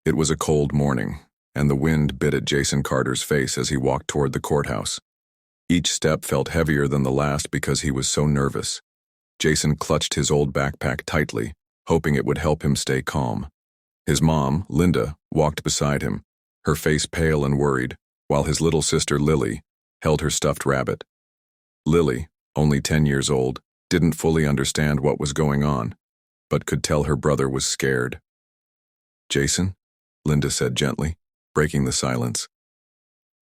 It was a cold morning, and the wind bit at Jason Carter's face as he walked toward the courthouse. Each step felt heavier than the last because he was so nervous. Jason clutched his old backpack tightly, hoping it would help him stay calm. His mom, Linda, walked beside him, her face pale and worried, while his little sister, Lily, held her stuffed rabbit. Lily, only 10 years old, didn't fully understand what was going on, but could tell her brother was scared. "Jason," Linda said gently, breaking the silence.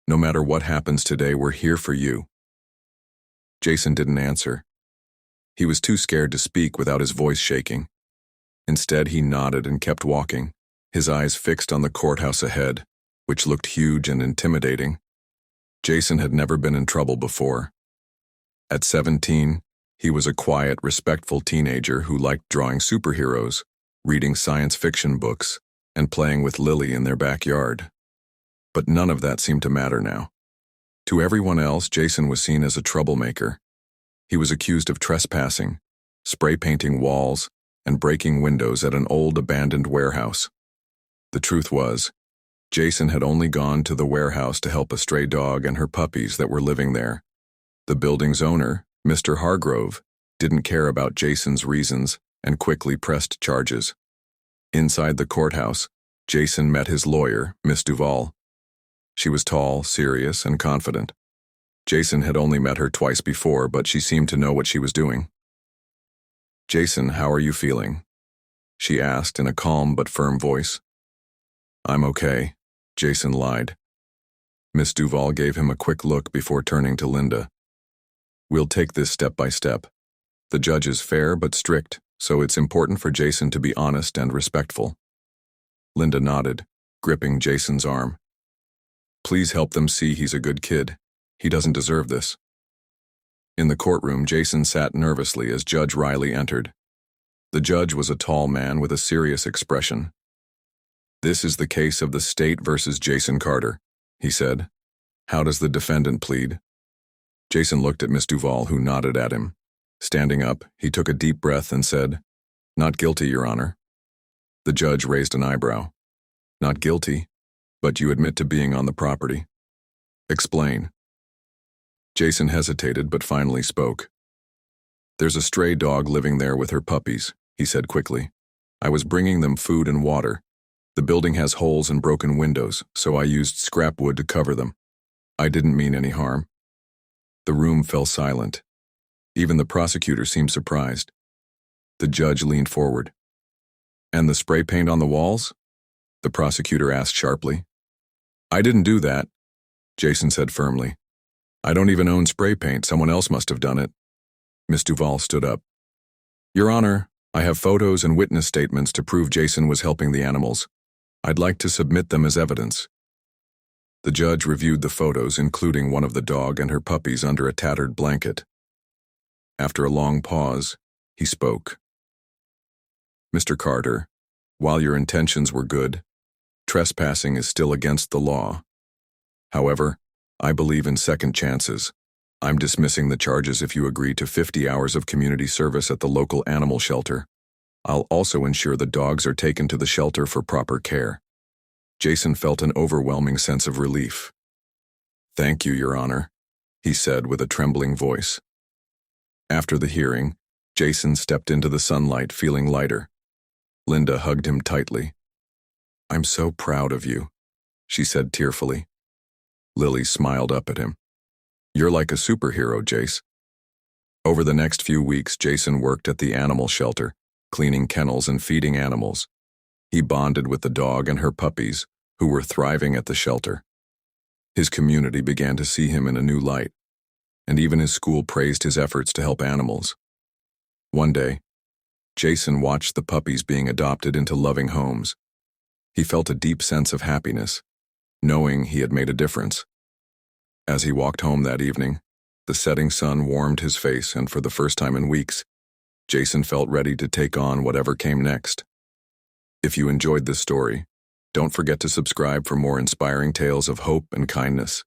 "No matter what happens today, we're here for you." Jason didn't answer. He was too scared to speak without his voice shaking. Instead, he nodded and kept walking, his eyes fixed on the courthouse ahead, which looked huge and intimidating. Jason had never been in trouble before. At 17, he was a quiet, respectful teenager who liked drawing superheroes, reading science fiction books, and playing with Lily in their backyard. But none of that seemed to matter now. To everyone else, Jason was seen as a troublemaker. He was accused of trespassing, spray painting walls, and breaking windows at an old abandoned warehouse. The truth was, Jason had only gone to the warehouse to help a stray dog and her puppies that were living there. The building's owner, Mr. Hargrove, didn't care about Jason's reasons and quickly pressed charges. Inside the courthouse, Jason met his lawyer, Miss Duval. She was tall, serious, and confident. Jason had only met her twice before, but she seemed to know what she was doing. "Jason, how are you feeling?" she asked in a calm but firm voice. "I'm okay," Jason lied. Miss Duval gave him a quick look before turning to Linda. "We'll take this step by step. The judge is fair but strict, so it's important for Jason to be honest and respectful." Linda nodded, gripping Jason's arm. "Please help them see he's a good kid. He doesn't deserve this." In the courtroom, Jason sat nervously as Judge Riley entered. The judge was a tall man with a serious expression. "This is the case of the state versus Jason Carter," he said. "How does the defendant plead?" Jason looked at Miss Duval, who nodded at him. Standing up, he took a deep breath and said, "Not guilty, Your Honor." The judge raised an eyebrow. "Not guilty, but you admit to being on the property. Explain." Jason hesitated but finally spoke. "There's a stray dog living there with her puppies," he said quickly. "I was bringing them food and water. The building has holes and broken windows, so I used scrap wood to cover them. I didn't mean any harm." The room fell silent. Even the prosecutor seemed surprised. The judge leaned forward. "And the spray paint on the walls?" the prosecutor asked sharply. "I didn't do that," Jason said firmly. "I don't even own spray paint. Someone else must have done it." Miss Duval stood up. "Your Honor, I have photos and witness statements to prove Jason was helping the animals. I'd like to submit them as evidence." The judge reviewed the photos, including one of the dog and her puppies under a tattered blanket. After a long pause, he spoke. "Mr. Carter, while your intentions were good, trespassing is still against the law. However, I believe in second chances. I'm dismissing the charges if you agree to 50 hours of community service at the local animal shelter. I'll also ensure the dogs are taken to the shelter for proper care." Jason felt an overwhelming sense of relief. "Thank you, Your Honor," he said with a trembling voice. After the hearing, Jason stepped into the sunlight feeling lighter. Linda hugged him tightly. "I'm so proud of you," she said tearfully. Lily smiled up at him. "You're like a superhero, Jace." Over the next few weeks, Jason worked at the animal shelter, cleaning kennels and feeding animals. He bonded with the dog and her puppies, who were thriving at the shelter. His community began to see him in a new light, and even his school praised his efforts to help animals. One day, Jason watched the puppies being adopted into loving homes. He felt a deep sense of happiness, knowing he had made a difference. As he walked home that evening, the setting sun warmed his face, and for the first time in weeks, Jason felt ready to take on whatever came next. If you enjoyed this story, don't forget to subscribe for more inspiring tales of hope and kindness.